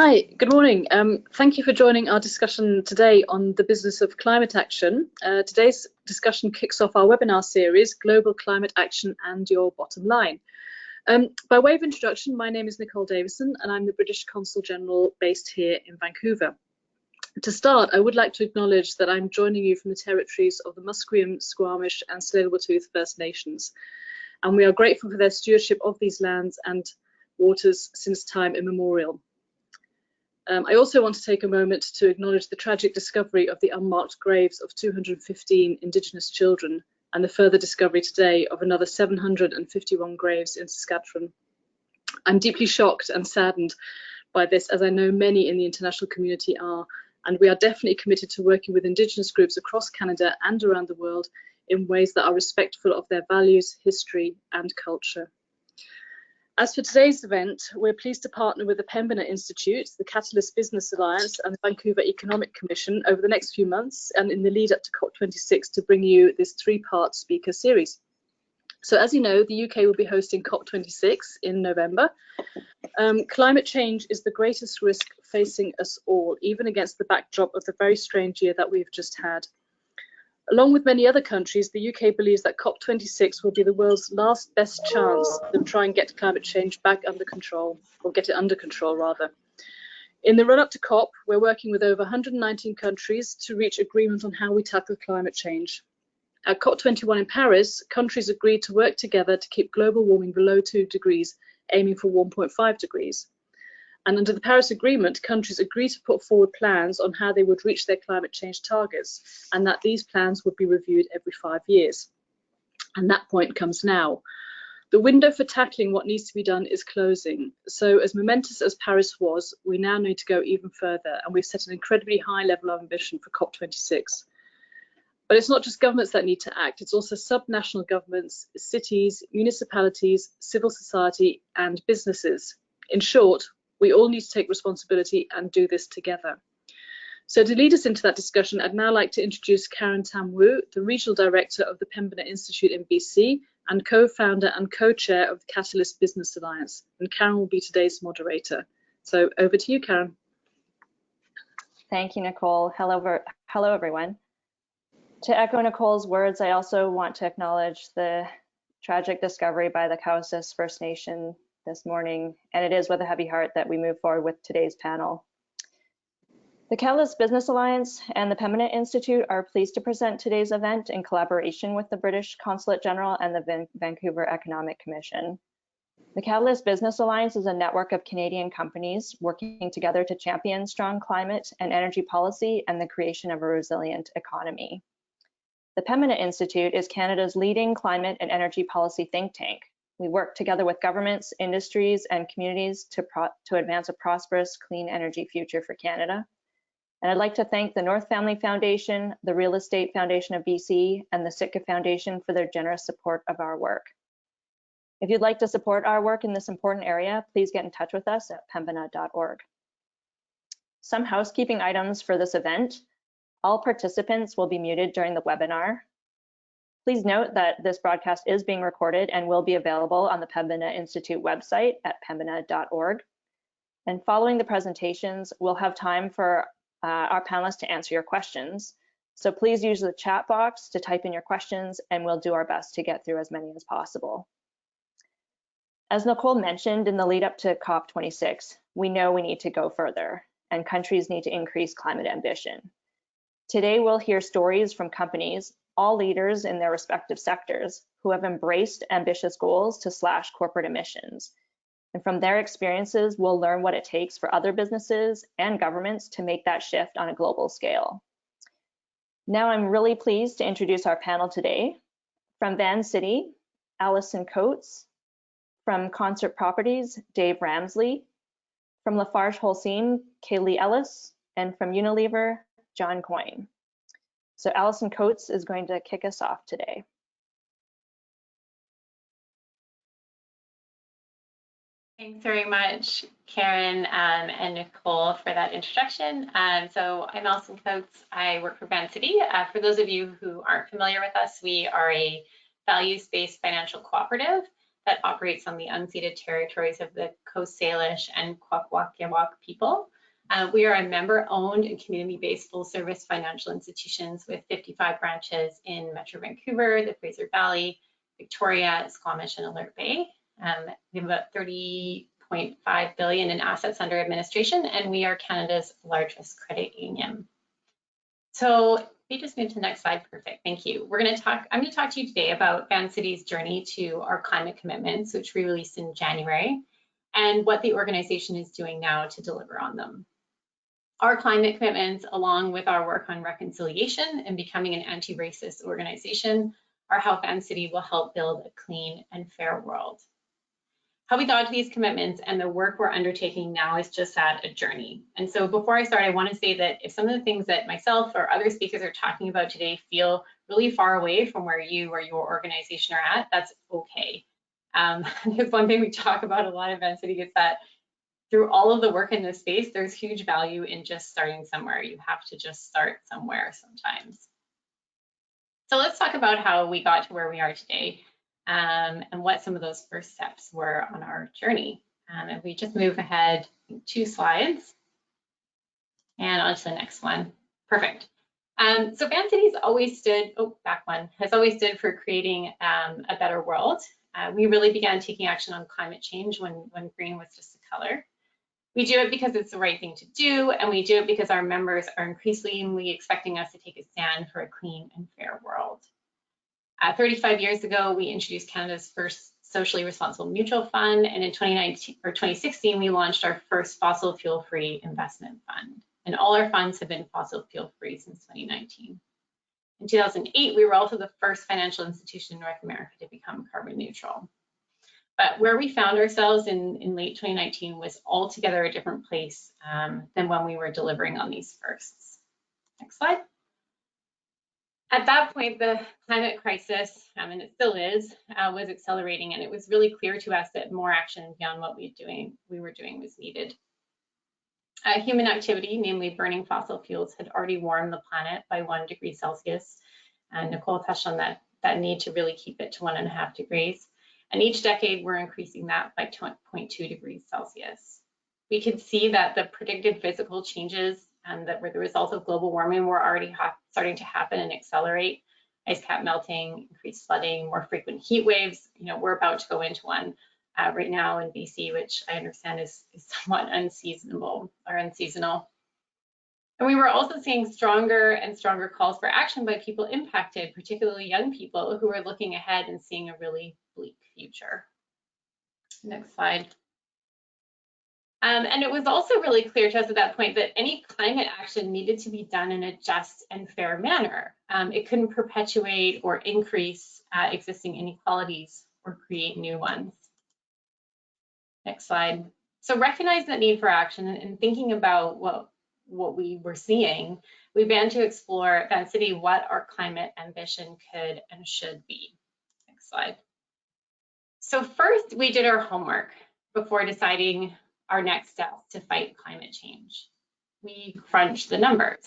Hi, good morning. Thank you for joining our discussion today on the business of climate action. Today's discussion kicks off our webinar series, Global Climate Action and Your Bottom Line. By way of introduction, my name is Nicole Davison and I'm the British Consul-General based here in Vancouver. To start, I would like to acknowledge that I'm joining you from the territories of the Musqueam, Squamish and Tsleil-Waututh First Nations, and we are grateful for their stewardship of these lands and waters since time immemorial. I also want to take a moment to acknowledge the tragic discovery of the unmarked graves of 215 Indigenous children and the further discovery today of another 751 graves in Saskatchewan. I'm deeply shocked and saddened by this, as I know many in the international community are, and we are definitely committed to working with Indigenous groups across Canada and around the world in ways that are respectful of their values, history and culture. As for today's event, we're pleased to partner with the Pembina Institute, the Catalyst Business Alliance and the Vancouver Economic Commission over the next few months and in the lead up to COP26 to bring you this three-part speaker series. So as you know, the UK will be hosting COP26 in November. Climate change is the greatest risk facing us all, even against the backdrop of the very strange year that we've just had. Along with many other countries, the UK believes that COP26 will be the world's last best chance to try and get climate change back under control, or get it under control rather. In the run-up to COP, we're working with over 119 countries to reach agreement on how we tackle climate change. At COP21 in Paris, countries agreed to work together to keep global warming below 2 degrees, aiming for 1.5 degrees. And under the Paris Agreement, countries agreed to put forward plans on how they would reach their climate change targets, and that these plans would be reviewed every 5 years. And that point comes now. The window for tackling what needs to be done is closing. So as momentous as Paris was, we now need to go even further, and we've set an incredibly high level of ambition for COP26. But it's not just governments that need to act, it's also subnational governments, cities, municipalities, civil society, and businesses. In short, we all need to take responsibility and do this together. So to lead us into that discussion, I'd now like to introduce Karen Tamwor, the Regional Director of the Pembina Institute in BC and co-founder and co-chair of the Catalyst Business Alliance. And Karen will be today's moderator. So over to you, Karen. Thank you, Nicole. Hello, everyone. To echo Nicole's words, I also want to acknowledge the tragic discovery by the Cowessess First Nation this morning, and it is with a heavy heart that we move forward with today's panel. The Catalyst Business Alliance and the Pembina Institute are pleased to present today's event in collaboration with the British Consulate-General and the Vancouver Economic Commission. The Catalyst Business Alliance is a network of Canadian companies working together to champion strong climate and energy policy and the creation of a resilient economy. The Pembina Institute is Canada's leading climate and energy policy think tank. We work together with governments, industries, and communities to advance a prosperous, clean energy future for Canada. And I'd like to thank the North Family Foundation, the Real Estate Foundation of BC, and the Sitka Foundation for their generous support of our work. If you'd like to support our work in this important area, please get in touch with us at pembina.org. Some housekeeping items for this event. All participants will be muted during the webinar. Please note that this broadcast is being recorded and will be available on the Pembina Institute website at pembina.org. And following the presentations, we'll have time for our panelists to answer your questions. So please use the chat box to type in your questions and we'll do our best to get through as many as possible. As Nicole mentioned in the lead up to COP26, we know we need to go further and countries need to increase climate ambition. Today, we'll hear stories from companies, all leaders in their respective sectors, who have embraced ambitious goals to slash corporate emissions. And from their experiences, we'll learn what it takes for other businesses and governments to make that shift on a global scale. Now, I'm really pleased to introduce our panel today. From Van City, Alison Coates. From Concert Properties, Dave Ramsley. From Lafarge Holcim, Kaylee Ellis. And from Unilever, John Coyne. So Alison Coates is going to kick us off today. Thanks very much, Karen and Nicole, for that introduction. So I'm Alison Coates. I work for Van City. For those of you who aren't familiar with us, we are a values-based financial cooperative that operates on the unceded territories of the Coast Salish and Kwakwaka'wakw people. We are a member-owned and community-based full-service financial institutions with 55 branches in Metro Vancouver, the Fraser Valley, Victoria, Squamish, and Alert Bay. We have about 30.5 billion in assets under administration, and we are Canada's largest credit union. So if you just move to the next slide, perfect, thank you. I'm going to talk to you today about Vancity's journey to our climate commitments, which we released in January, and what the organization is doing now to deliver on them. Our climate commitments, along with our work on reconciliation and becoming an anti-racist organization, are how Vancity will help build a clean and fair world. How we got to these commitments and the work we're undertaking now is just that, a journey. And so before I start, I want to say that if some of the things that myself or other speakers are talking about today feel really far away from where you or your organization are at, that's okay. There's one thing we talk about a lot at Vancity is that through all of the work in this space, there's huge value in just starting somewhere. You have to just start somewhere sometimes. So let's talk about how we got to where we are today. And what some of those first steps were on our journey. If we just move ahead 2 slides and on to the next one. Perfect. So Vancity's always stood, has always stood for creating a better world. We really began taking action on climate change when green was just a color. We do it because it's the right thing to do, and we do it because our members are increasingly expecting us to take a stand for a clean and fair world. 35 years ago, we introduced Canada's first socially responsible mutual fund, and in 2016, we launched our first fossil fuel-free investment fund. And all our funds have been fossil fuel-free since 2019. In 2008, we were also the first financial institution in North America to become carbon neutral. But where we found ourselves in late 2019 was altogether a different place than when we were delivering on these firsts. Next slide. At that point, the climate crisis, and it still is, was accelerating, and it was really clear to us that more action beyond what we were doing was needed. Human activity, namely burning fossil fuels, had already warmed the planet by 1 degree Celsius, and Nicole touched on that need to really keep it to 1.5 degrees. And each decade, we're increasing that by 0.2 degrees Celsius. We could see that the predicted physical changes that were the result of global warming were already starting to happen and accelerate. Ice cap melting, increased flooding, more frequent heat waves. We're about to go into one right now in BC, which I understand is somewhat unseasonal. And we were also seeing stronger and stronger calls for action by people impacted, particularly young people who are looking ahead and seeing a really bleak future. Next slide. And it was also really clear to us at that point that any climate action needed to be done in a just and fair manner. It couldn't perpetuate or increase existing inequalities or create new ones. Next slide. So recognize that need for action and thinking about what we were seeing, we began to explore at Vancity what our climate ambition could and should be. Next slide. So first, we did our homework before deciding our next steps to fight climate change. We crunched the numbers.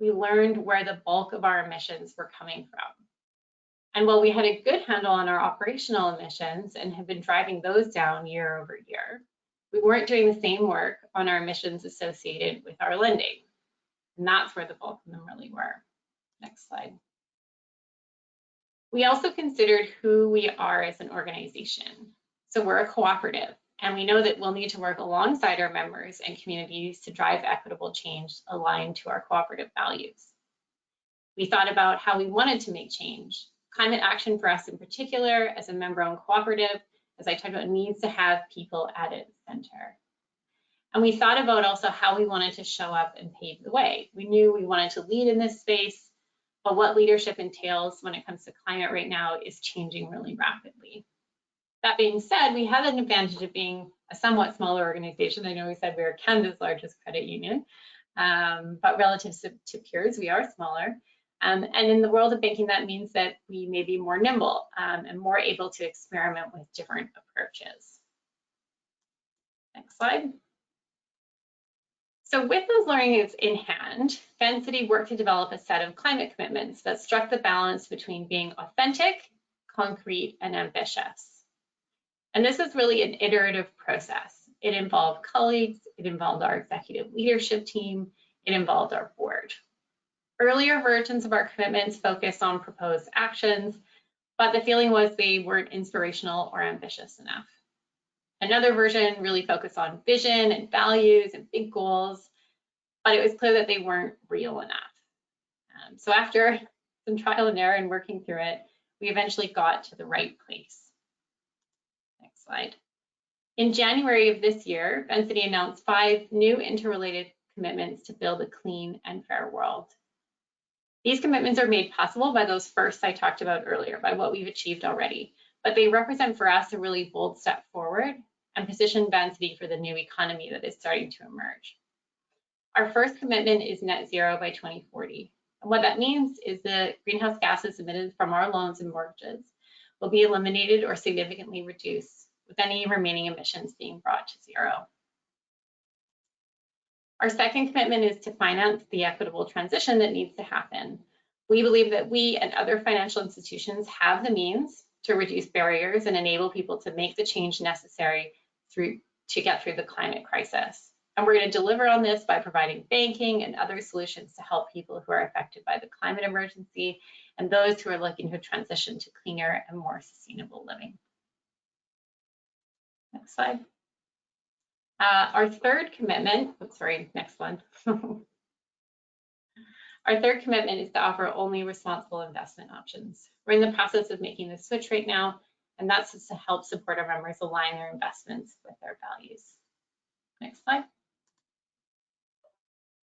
We learned where the bulk of our emissions were coming from. And while we had a good handle on our operational emissions and have been driving those down year over year, we weren't doing the same work on our emissions associated with our lending. And that's where the bulk of them really were. Next slide. We also considered who we are as an organization. So we're a cooperative, and we know that we'll need to work alongside our members and communities to drive equitable change aligned to our cooperative values. We thought about how we wanted to make change. Climate action for us in particular, as a member-owned cooperative, as I talked about, needs to have people at its center. And we thought about also how we wanted to show up and pave the way. We knew we wanted to lead in this space, but what leadership entails when it comes to climate right now is changing really rapidly. That being said, we have an advantage of being a somewhat smaller organization. I know we said we are Canada's largest credit union, but relative to peers, we are smaller. And in the world of banking, that means that we may be more nimble and more able to experiment with different approaches. Next slide. So with those learnings in hand, Vancity worked to develop a set of climate commitments that struck the balance between being authentic, concrete, and ambitious. And this is really an iterative process. It involved colleagues, it involved our executive leadership team, it involved our board. Earlier versions of our commitments focused on proposed actions, but the feeling was they weren't inspirational or ambitious enough. Another version really focused on vision and values and big goals, but it was clear that they weren't real enough. So after some trial and error and working through it, we eventually got to the right place. Next slide. In January of this year, Vancity announced 5 new interrelated commitments to build a clean and fair world. These commitments are made possible by those first I talked about earlier, by what we've achieved already, but they represent for us a really bold step forward and position Vancity for the new economy that is starting to emerge. Our first commitment is net zero by 2040. And what that means is the greenhouse gases emitted from our loans and mortgages will be eliminated or significantly reduced, with any remaining emissions being brought to zero. Our second commitment is to finance the equitable transition that needs to happen. We believe that we and other financial institutions have the means to reduce barriers and enable people to make the change necessary to get through the climate crisis. And we're going to deliver on this by providing banking and other solutions to help people who are affected by the climate emergency and those who are looking to transition to cleaner and more sustainable living. Next slide. Our third commitment, next one. Our third commitment is to offer only responsible investment options. We're in the process of making the switch right now, and that's just to help support our members align their investments with their values. Next slide.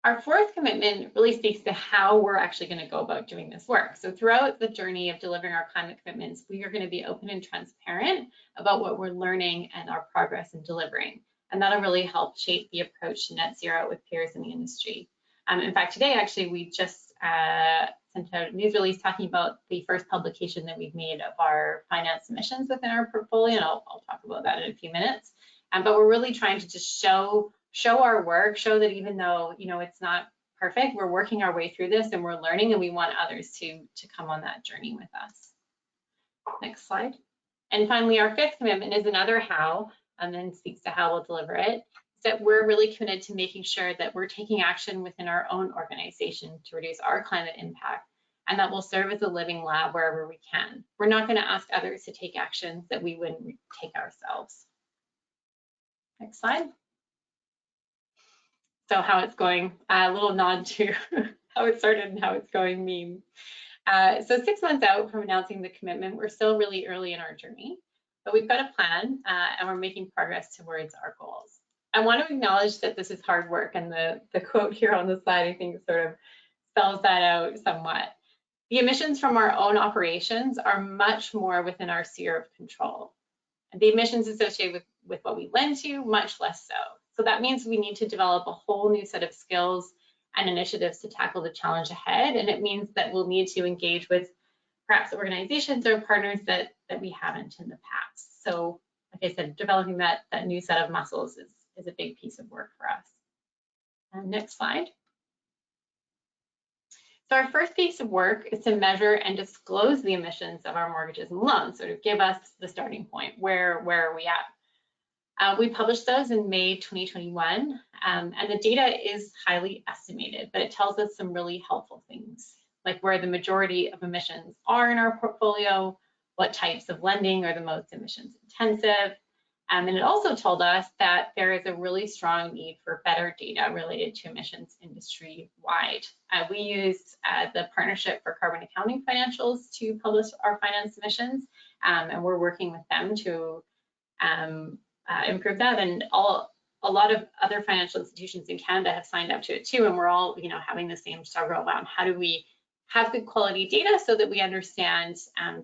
Our fourth commitment really speaks to how we're actually going to go about doing this work. So throughout the journey of delivering our climate commitments, we are going to be open and transparent about what we're learning and our progress in delivering. And that'll really help shape the approach to net zero with peers in the industry. In fact, today, actually, we just sent out a news release talking about the first publication that we've made of our finance emissions within our portfolio, and I'll talk about that in a few minutes. But we're really trying to just show our work, show that even though it's not perfect, we're working our way through this and we're learning, and we want others to come on that journey with us. Next slide. And finally, our fifth commitment is another how, and then speaks to how we'll deliver it, is that we're really committed to making sure that we're taking action within our own organization to reduce our climate impact, and that will serve as a living lab wherever we can. We're not going to ask others to take actions that we wouldn't take ourselves. Next slide. So how it's going, a little nod to how it started and how it's going meme. So 6 months out from announcing the commitment, we're still really early in our journey, but we've got a plan and we're making progress towards our goals. I want to acknowledge that this is hard work, and the quote here on the slide, I think, sort of spells that out somewhat. The emissions from our own operations are much more within our sphere of control. And the emissions associated with what we lend to, much less so. So that means we need to develop a whole new set of skills and initiatives to tackle the challenge ahead. And it means that we'll need to engage with perhaps organizations or partners that we haven't in the past. So like I said, developing that new set of muscles is a big piece of work for us. Next slide. So our first piece of work is to measure and disclose the emissions of our mortgages and loans, sort of give us the starting point. Where are we at? We published those in May 2021, and the data is highly estimated, but it tells us some really helpful things, like where the majority of emissions are in our portfolio, what types of lending are the most emissions intensive, and it also told us that there is a really strong need for better data related to emissions industry-wide. We used the Partnership for Carbon Accounting Financials to publish our finance emissions, and we're working with them to improve that. And a lot of other financial institutions in Canada have signed up to it too, and we're all having the same struggle around how do we have good quality data so that we understand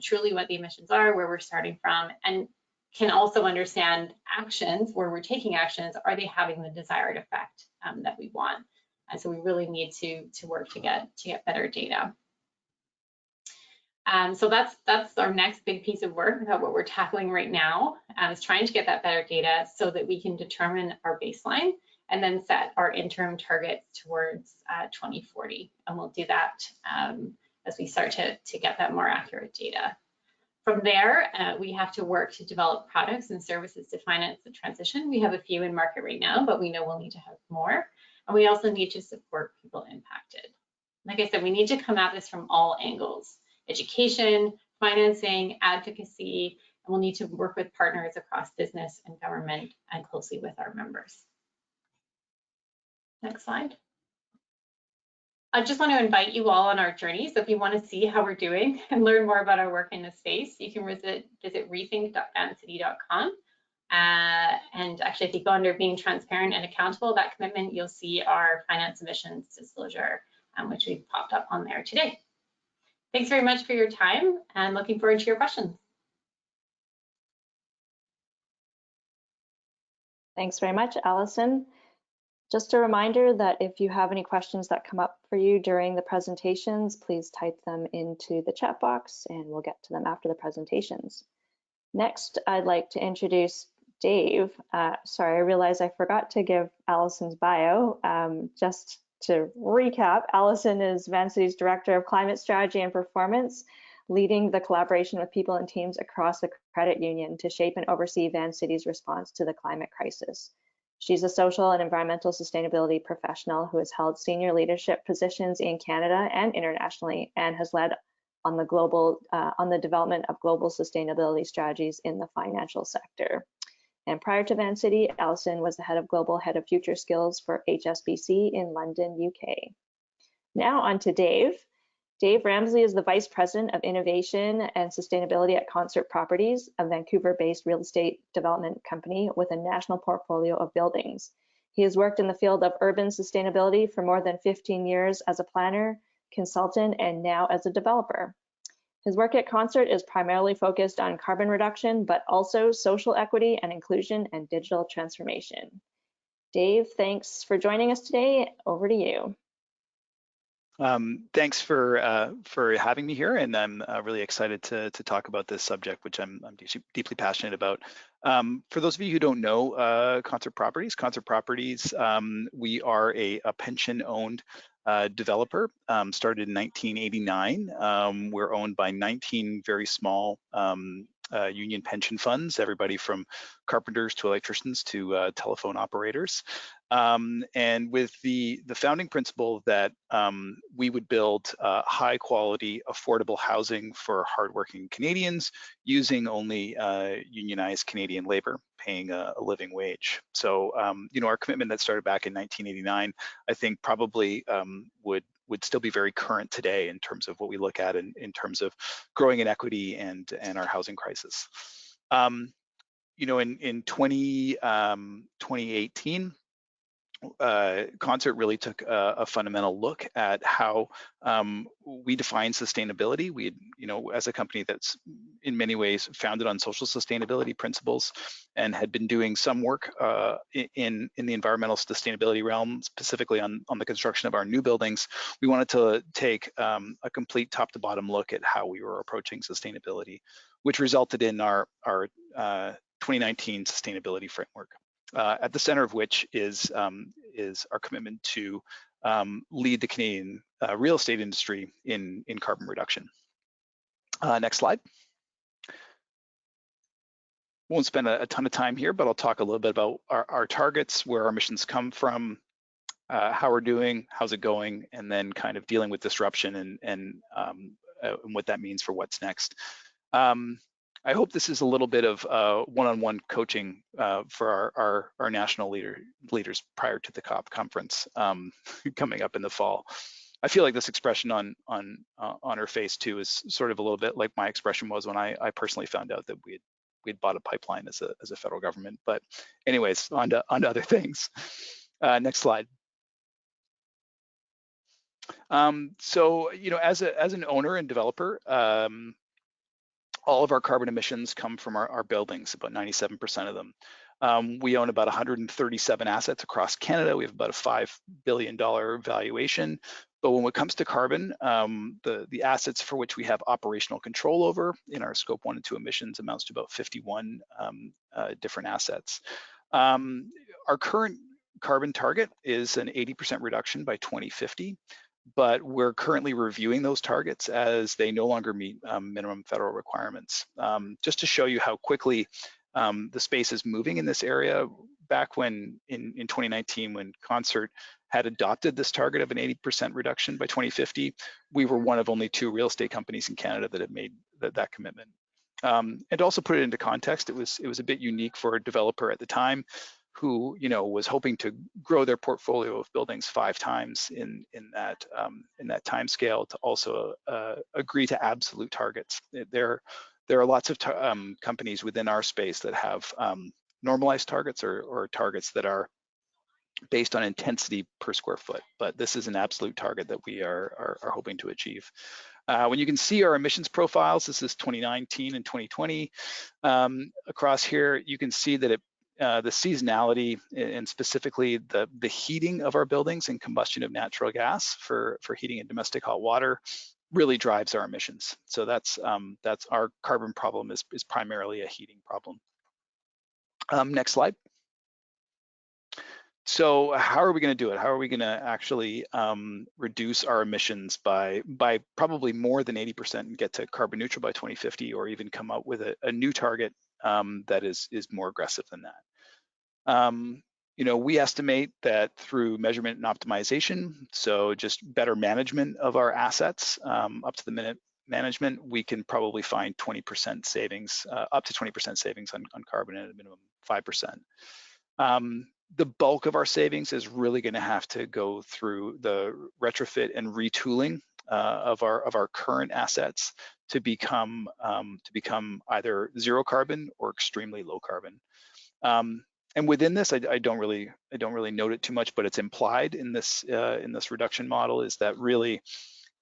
truly what the emissions are, where we're starting from, and can also understand actions where we're taking actions. Are they having the desired effect that we want? And so we really need to work to get better data. So that's our next big piece of work about what we're tackling right now, is trying to get that better data so that we can determine our baseline and then set our interim targets towards 2040. And we'll do that as we start to get that more accurate data. From there, we have to work to develop products and services to finance the transition. We have a few in market right now, but we know we'll need to have more. And we also need to support people impacted. Like I said, we need to come at this from all angles: education, financing, advocacy, and we'll need to work with partners across business and government and closely with our members. Next slide. I just want to invite you all on our journey. So if you want to see how we're doing and learn more about our work in this space, you can visit rethink.vancity.com. And actually, if you go under being transparent and accountable, that commitment, you'll see our finance emissions disclosure, which we've popped up on there today. Thanks very much for your time and looking forward to your questions. Thanks very much, Allison. Just a reminder that if you have any questions that come up for you during the presentations, please type them into the chat box and we'll get to them after the presentations. Next, I'd like to introduce Dave. Sorry, I realized I forgot to give Allison's bio. Just to recap, Allison is Vancity's Director of Climate Strategy and Performance, leading the collaboration with people and teams across the credit union to shape and oversee Vancity's response to the climate crisis. She's a social and environmental sustainability professional who has held senior leadership positions in Canada and internationally, and has led on the development of global sustainability strategies in the financial sector. And prior to Vancity, Allison was the head of future skills for HSBC in London, UK. Now on to Dave. Dave Ramsey is the Vice President of Innovation and Sustainability at Concert Properties, a Vancouver-based real estate development company with a national portfolio of buildings. He has worked in the field of urban sustainability for more than 15 years as a planner, consultant, and now as a developer. His work at Concert is primarily focused on carbon reduction, but also social equity and inclusion and digital transformation. Dave, thanks for joining us today. Over to you. Thanks for having me here, and I'm really excited to talk about this subject, which I'm deeply passionate about. For those of you who don't know Concert Properties, we are a pension-owned developer, started in 1989. We're owned by 19 very small union pension funds, everybody from carpenters to electricians to telephone operators. And with the founding principle that we would build high quality, affordable housing for hardworking Canadians using only unionized Canadian labor, paying a living wage. So, you know, our commitment that started back in 1989, I think probably would still be very current today in terms of what we look at in terms of growing inequity and our housing crisis. You know, in 2018, Concert really took a fundamental look at how we define sustainability. We had, you know, as a company that's in many ways founded on social sustainability principles and had been doing some work in the environmental sustainability realm, specifically on the construction of our new buildings. We wanted to take a complete top to bottom look at how we were approaching sustainability, which resulted in our 2019 sustainability framework. At the center of which is our commitment to lead the Canadian real estate industry in carbon reduction. Next slide. Won't spend a ton of time here, but I'll talk a little bit about our targets, where our emissions come from, how we're doing, how's it going, and then kind of dealing with disruption and what that means for what's next. I hope this is a little bit of one-on-one coaching for our national leaders prior to the COP conference coming up in the fall. I feel like this expression on her face too is sort of a little bit like my expression was when I personally found out that we'd bought a pipeline as a federal government. But anyways, on to other things. Next slide. So, you know, as an owner and developer, all of our carbon emissions come from our buildings, about 97% of them. We own about 137 assets across Canada. We have about a $5 billion valuation. But when it comes to carbon, the assets for which we have operational control over in our scope 1 and 2 emissions amounts to about 51 different assets. Our current carbon target is an 80% reduction by 2050. but we're currently reviewing those targets as they no longer meet minimum federal requirements. Just to show you how quickly the space is moving in this area, back when in 2019, when Concert had adopted this target of an 80% reduction by 2050, we were one of only 2 real estate companies in Canada that had made that commitment. And to also put it into context, it was a bit unique for a developer at the time who, you know, was hoping to grow their portfolio of buildings 5 times in that time scale to also agree to absolute targets. There are lots of companies within our space that have normalized targets or targets that are based on intensity per square foot, but this is an absolute target that we are hoping to achieve. When you can see our emissions profiles, this is 2019 and 2020. Across here, you can see that the seasonality and specifically the heating of our buildings and combustion of natural gas for heating and domestic hot water really drives our emissions. So that's our carbon problem is primarily a heating problem. Next slide. So how are we going to do it? How are we going to actually reduce our emissions by probably more than 80% and get to carbon neutral by 2050, or even come up with a new target that is more aggressive than that? You know, we estimate that through measurement and optimization, so just better management of our assets, up to the minute management, we can probably find 20% savings, up to 20% savings on carbon at a minimum 5%. The bulk of our savings is really going to have to go through the retrofit and retooling of our current assets to become either zero carbon or extremely low carbon. And within this, I don't really note it too much, but it's implied in this reduction model is that really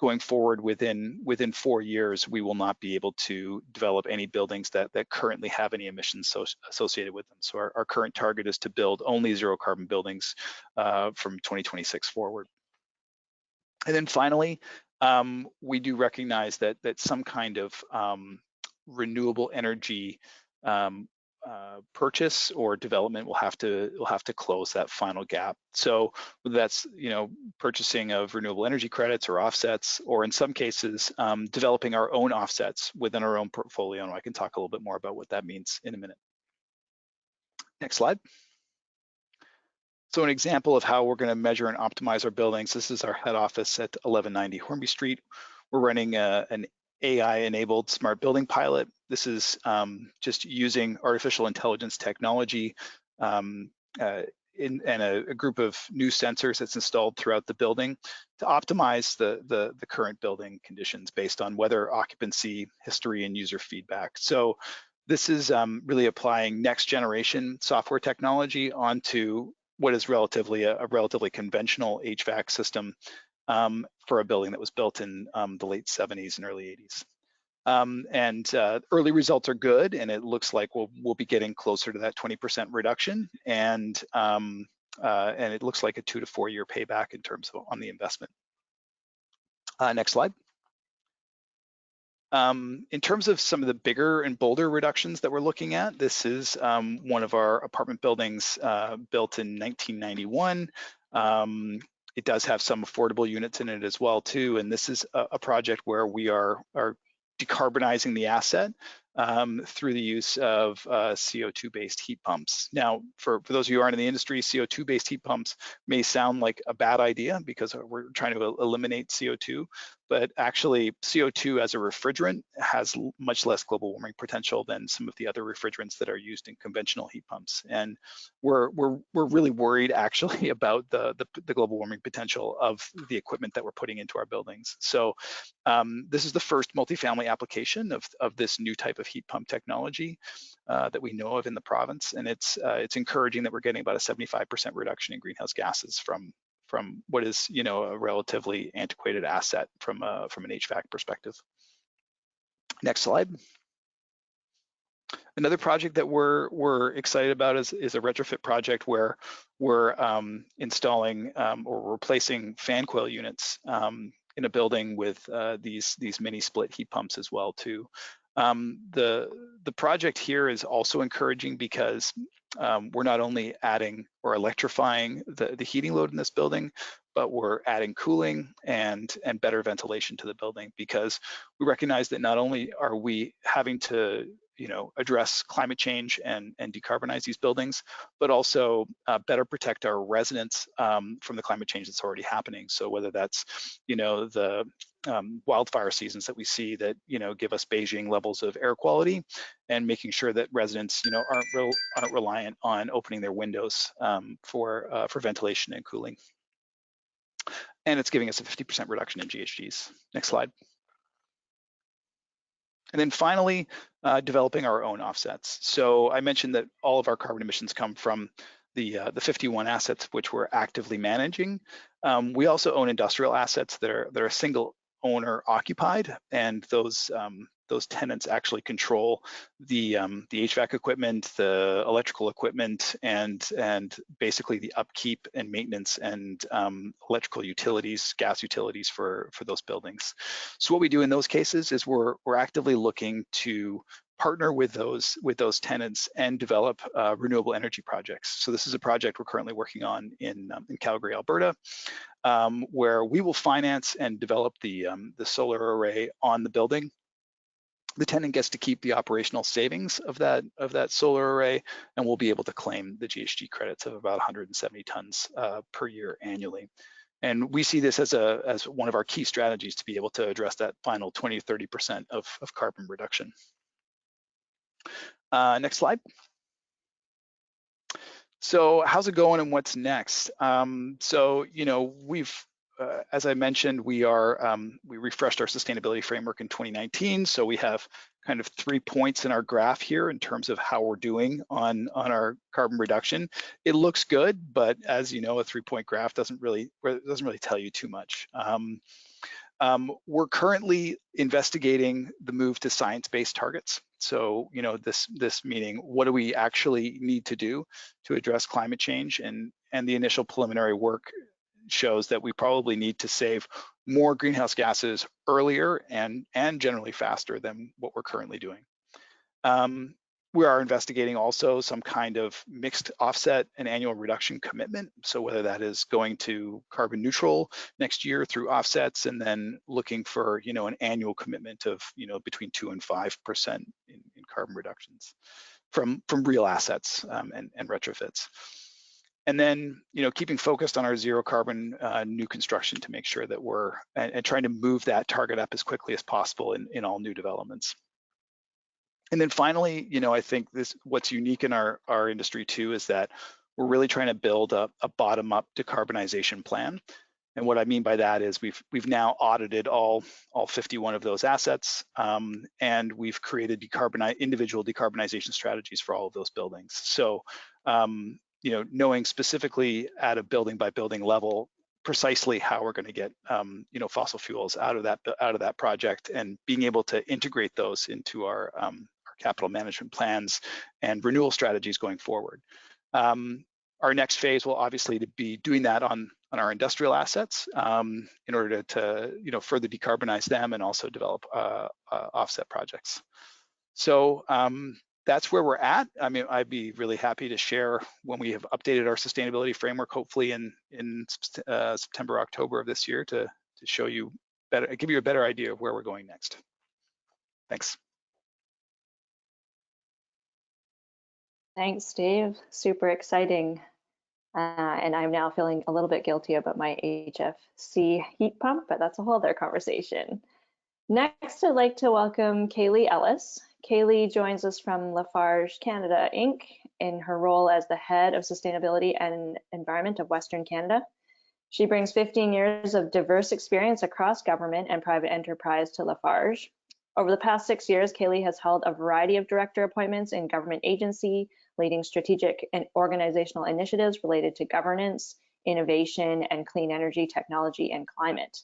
going forward within 4 years, we will not be able to develop any buildings that currently have any emissions associated with them. So our current target is to build only zero carbon buildings from 2026 forward. And then finally, we do recognize that some kind of renewable energy purchase or development will have to close that final gap. So whether that's, you know, purchasing of renewable energy credits or offsets, or in some cases developing our own offsets within our own portfolio, and I can talk a little bit more about what that means in a minute. Next slide. So an example of how we're going to measure and optimize our buildings. This is our head office at 1190 Hornby Street. We're running an AI-enabled smart building pilot. This is just using artificial intelligence technology and a group of new sensors that's installed throughout the building to optimize the current building conditions based on weather, occupancy, history, and user feedback. So this is really applying next generation software technology onto what is a relatively conventional HVAC system for a building that was built in the late 70s and early 80s. Early results are good, and it looks like we'll be getting closer to that 20% reduction, and it looks like a 2 to 4 year payback in terms of on the investment. Next slide. In terms of some of the bigger and bolder reductions that we're looking at, this is one of our apartment buildings built in 1991. It does have some affordable units in it as well too, and this is a project where we are decarbonizing the asset through the use of CO2-based heat pumps. Now, for those of you who aren't in the industry, CO2-based heat pumps may sound like a bad idea because we're trying to eliminate CO2, but actually CO2 as a refrigerant has much less global warming potential than some of the other refrigerants that are used in conventional heat pumps. And we're really worried actually about the global warming potential of the equipment that we're putting into our buildings. So this is the first multifamily application of this new type of heat pump technology that we know of in the province, and it's encouraging that we're getting about a 75% reduction in greenhouse gases from what is, you know, a relatively antiquated asset from an HVAC perspective. Next slide. Another project that we're excited about is a retrofit project where we're installing or replacing fan coil units in a building with these mini split heat pumps as well too. The project here is also encouraging because we're not only adding or electrifying the heating load in this building, but we're adding cooling and better ventilation to the building, because we recognize that not only are we having to address climate change and decarbonize these buildings, but also better protect our residents from the climate change that's already happening. So whether that's the wildfire seasons that we see that give us Beijing levels of air quality, and making sure that residents aren't reliant on opening their windows for ventilation and cooling. And it's giving us a 50% reduction in GHGs. Next slide. And then finally, developing our own offsets. So I mentioned that all of our carbon emissions come from the 51 assets which we're actively managing. We also own industrial assets that are single owner occupied, and those tenants actually control the HVAC equipment, the electrical equipment, and basically the upkeep and maintenance and electrical utilities, gas utilities for those buildings. So what we do in those cases is we're actively looking to partner with those tenants and develop renewable energy projects. So this is a project we're currently working on in Calgary, Alberta, where we will finance and develop the solar array on the building. The tenant gets to keep the operational savings of that solar array, and we'll be able to claim the GHG credits of about 170 tons per year annually. And we see this as one of our key strategies to be able to address that final 20 to 30% of carbon reduction. Next slide. So how's it going and what's next? So we've as I mentioned, we refreshed our sustainability framework in 2019. So we have kind of 3 points in our graph here in terms of how we're doing on our carbon reduction. It looks good, but as you know, a 3-point graph doesn't really tell you too much. We're currently investigating the move to science-based targets. So, this meaning, what do we actually need to do to address climate change? And the initial preliminary work shows that we probably need to save more greenhouse gases earlier and generally faster than what we're currently doing. We are investigating also some kind of mixed offset and annual reduction commitment. So whether that is going to carbon neutral next year through offsets, and then looking for an annual commitment of between 2 and 5% in carbon reductions from real assets and retrofits. And then keeping focused on our zero carbon new construction to make sure that we're and trying to move that target up as quickly as possible in all new developments. And then finally, I think what's unique in our industry too is that we're really trying to build a bottom-up decarbonization plan. And what I mean by that is we've now audited all 51 of those assets, and we've created individual decarbonization strategies for all of those buildings. So knowing specifically at a building by building level precisely how we're going to get fossil fuels out of that project, and being able to integrate those into our capital management plans and renewal strategies going forward. Our next phase will obviously be doing that on our industrial assets in order to further decarbonize them and also develop offset projects. So that's where we're at. I mean, I'd be really happy to share when we have updated our sustainability framework, hopefully in September, October of this year, to show you better, give you a better idea of where we're going next. Thanks. Thanks, Dave. Super exciting. And I'm now feeling a little bit guilty about my HFC heat pump, but that's a whole other conversation. Next, I'd like to welcome Kaylee Ellis. Kaylee joins us from Lafarge Canada, Inc. in her role as the Head of Sustainability and Environment of Western Canada. She brings 15 years of diverse experience across government and private enterprise to Lafarge. Over the past 6 years, Kaylee has held a variety of director appointments in government agency, leading strategic and organizational initiatives related to governance, innovation, and clean energy, technology, and climate.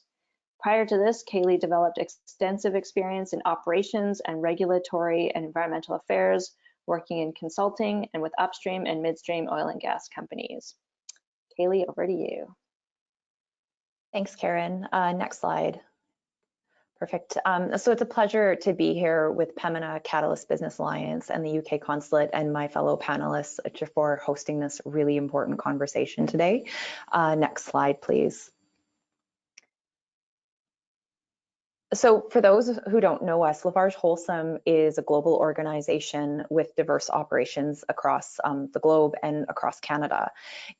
Prior to this, Kaylee developed extensive experience in operations and regulatory and environmental affairs, working in consulting and with upstream and midstream oil and gas companies. Kaylee, over to you. Thanks, Karen. Next slide. Perfect. So it's a pleasure to be here with Pembina Catalyst Business Alliance and the UK Consulate and my fellow panelists for hosting this really important conversation today. Next slide, please. So for those who don't know us, Lafarge Wholesome is a global organization with diverse operations across the globe and across Canada.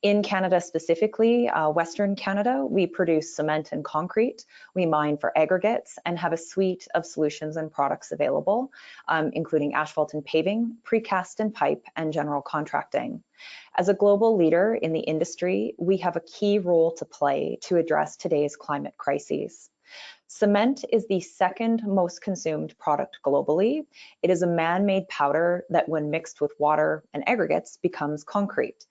In Canada specifically, Western Canada, we produce cement and concrete, we mine for aggregates, and have a suite of solutions and products available, including asphalt and paving, precast and pipe, and general contracting. As a global leader in the industry, we have a key role to play to address today's climate crises. Cement is the second most consumed product globally. It is a man-made powder that when mixed with water and aggregates becomes concrete.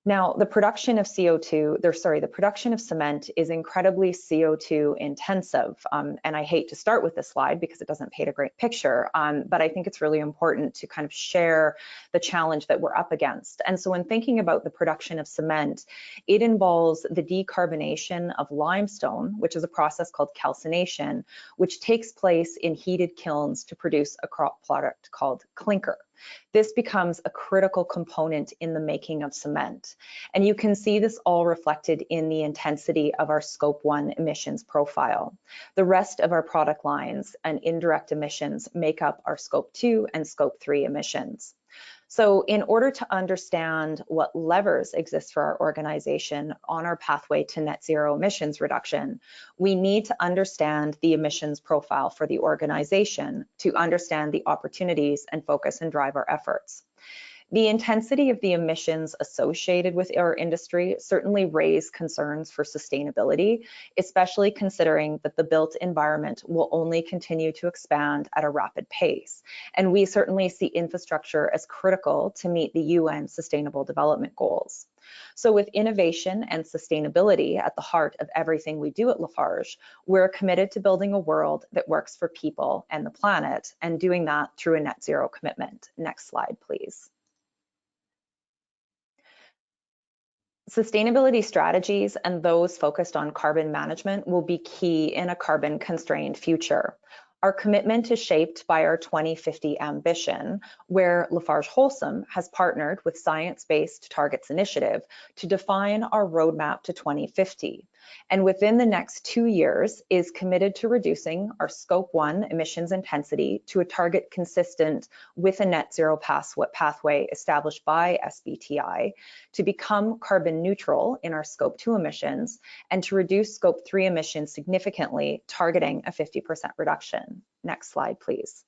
Now, the production of the production of cement is incredibly CO2 intensive. And I hate to start with this slide because it doesn't paint a great picture, but I think it's really important to kind of share the challenge that we're up against. And so when thinking about the production of cement, it involves the decarbonation of limestone, which is a process called calcination, which takes place in heated kilns to produce a crop product called clinker. This becomes a critical component in the making of cement. And you can see this all reflected in the intensity of our Scope 1 emissions profile. The rest of our product lines and indirect emissions make up our Scope 2 and Scope 3 emissions. So in order to understand what levers exist for our organization on our pathway to net zero emissions reduction, we need to understand the emissions profile for the organization to understand the opportunities and focus and drive our efforts. The intensity of the emissions associated with our industry certainly raise concerns for sustainability, especially considering that the built environment will only continue to expand at a rapid pace. And we certainly see infrastructure as critical to meet the UN Sustainable Development Goals. So with innovation and sustainability at the heart of everything we do at Lafarge, we're committed to building a world that works for people and the planet, and doing that through a net zero commitment. Next slide, please. Sustainability strategies and those focused on carbon management will be key in a carbon constrained future. Our commitment is shaped by our 2050 ambition, where Lafarge Wholesome has partnered with Science Based Targets Initiative to define our roadmap to 2050. And within the next 2 years is committed to reducing our Scope 1 emissions intensity to a target consistent with a net zero pathway established by SBTI, to become carbon neutral in our Scope 2 emissions, and to reduce Scope 3 emissions significantly, targeting a 50% reduction. Next slide, please.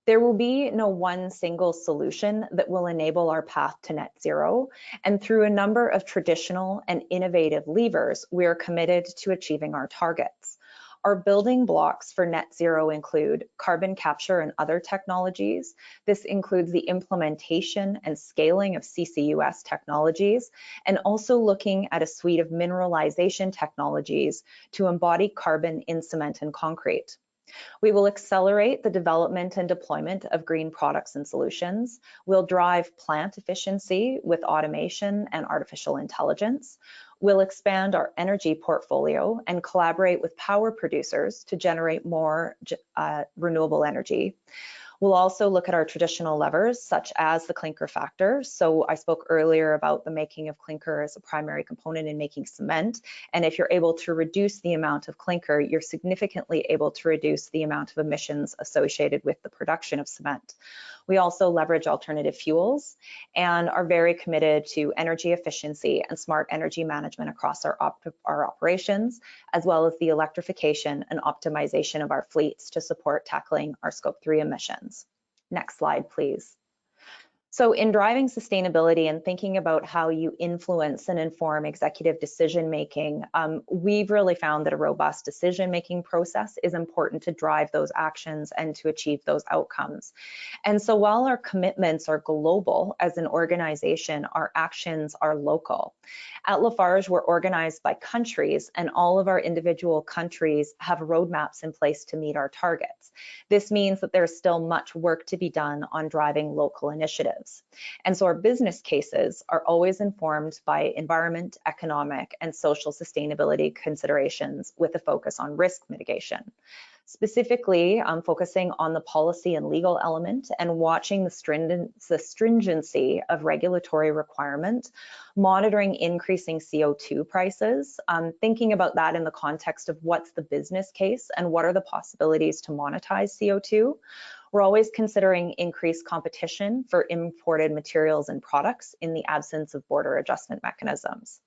There will be no one single solution that will enable our path to net zero, and through a number of traditional and innovative levers, we are committed to achieving our targets. Our building blocks for net zero include carbon capture and other technologies. This includes the implementation and scaling of CCUS technologies, and also looking at a suite of mineralization technologies to embody carbon in cement and concrete. We will accelerate the development and deployment of green products and solutions. We'll drive plant efficiency with automation and artificial intelligence. We'll expand our energy portfolio and collaborate with power producers to generate more renewable energy. We'll also look at our traditional levers, such as the clinker factor. So I spoke earlier about the making of clinker as a primary component in making cement. And if you're able to reduce the amount of clinker, you're significantly able to reduce the amount of emissions associated with the production of cement. We also leverage alternative fuels and are very committed to energy efficiency and smart energy management across our operations, as well as the electrification and optimization of our fleets to support tackling our Scope 3 emissions. Next slide, please. So in driving sustainability and thinking about how you influence and inform executive decision-making, we've really found that a robust decision-making process is important to drive those actions and to achieve those outcomes. And so while our commitments are global as an organization, our actions are local. At Lafarge, we're organized by countries, and all of our individual countries have roadmaps in place to meet our targets. This means that there's still much work to be done on driving local initiatives. And so our business cases are always informed by environment, economic, and social sustainability considerations with a focus on risk mitigation. specifically focusing on the policy and legal element and watching the stringency of regulatory requirement, monitoring increasing CO2 prices, thinking about that in the context of what's the business case and what are the possibilities to monetize CO2. We're always considering increased competition for imported materials and products in the absence of border adjustment mechanisms.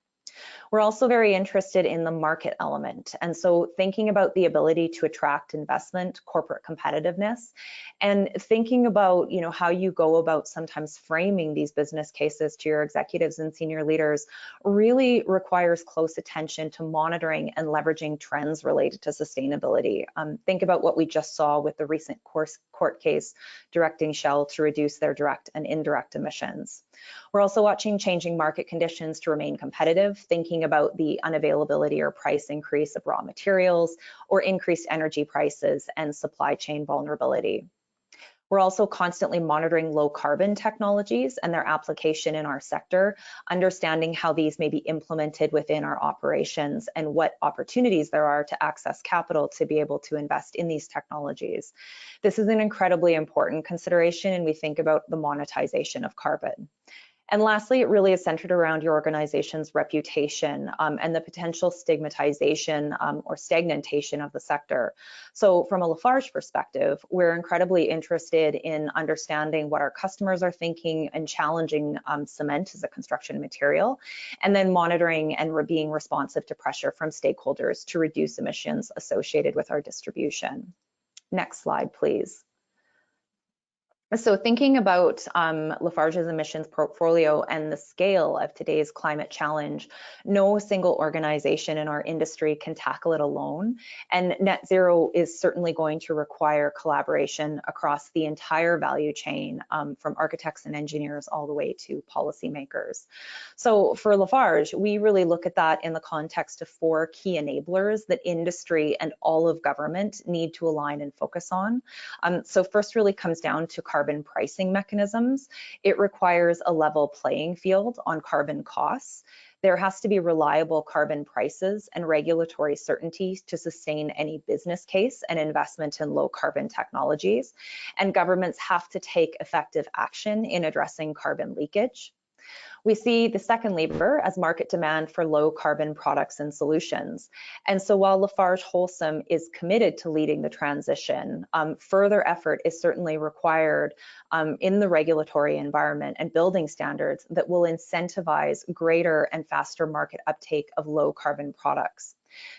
We're also very interested in the market element, and so thinking about the ability to attract investment, corporate competitiveness, and thinking about how you go about sometimes framing these business cases to your executives and senior leaders really requires close attention to monitoring and leveraging trends related to sustainability. Think about what we just saw with the recent court case directing Shell to reduce their direct and indirect emissions. We're also watching changing market conditions to remain competitive, thinking about the unavailability or price increase of raw materials or increased energy prices and supply chain vulnerability. We're also constantly monitoring low carbon technologies and their application in our sector, understanding how these may be implemented within our operations and what opportunities there are to access capital to be able to invest in these technologies. This is an incredibly important consideration, and we think about the monetization of carbon. And lastly, it really is centered around your organization's reputation and the potential stigmatization or stagnation of the sector. So from a Lafarge perspective, we're incredibly interested in understanding what our customers are thinking and challenging cement as a construction material, and then monitoring and being responsive to pressure from stakeholders to reduce emissions associated with our distribution. Next slide, please. So thinking about Lafarge's emissions portfolio and the scale of today's climate challenge, no single organization in our industry can tackle it alone, and net zero is certainly going to require collaboration across the entire value chain, from architects and engineers all the way to policymakers. So for Lafarge, we really look at that in the context of 4 key enablers that industry and all of government need to align and focus on. So first really comes down to carbon pricing mechanisms. It requires a level playing field on carbon costs. There has to be reliable carbon prices and regulatory certainty to sustain any business case and investment in low carbon technologies. And governments have to take effective action in addressing carbon leakage. We see the second lever as market demand for low carbon products and solutions. And so while Lafarge Holcim is committed to leading the transition, further effort is certainly required in the regulatory environment and building standards that will incentivize greater and faster market uptake of low carbon products.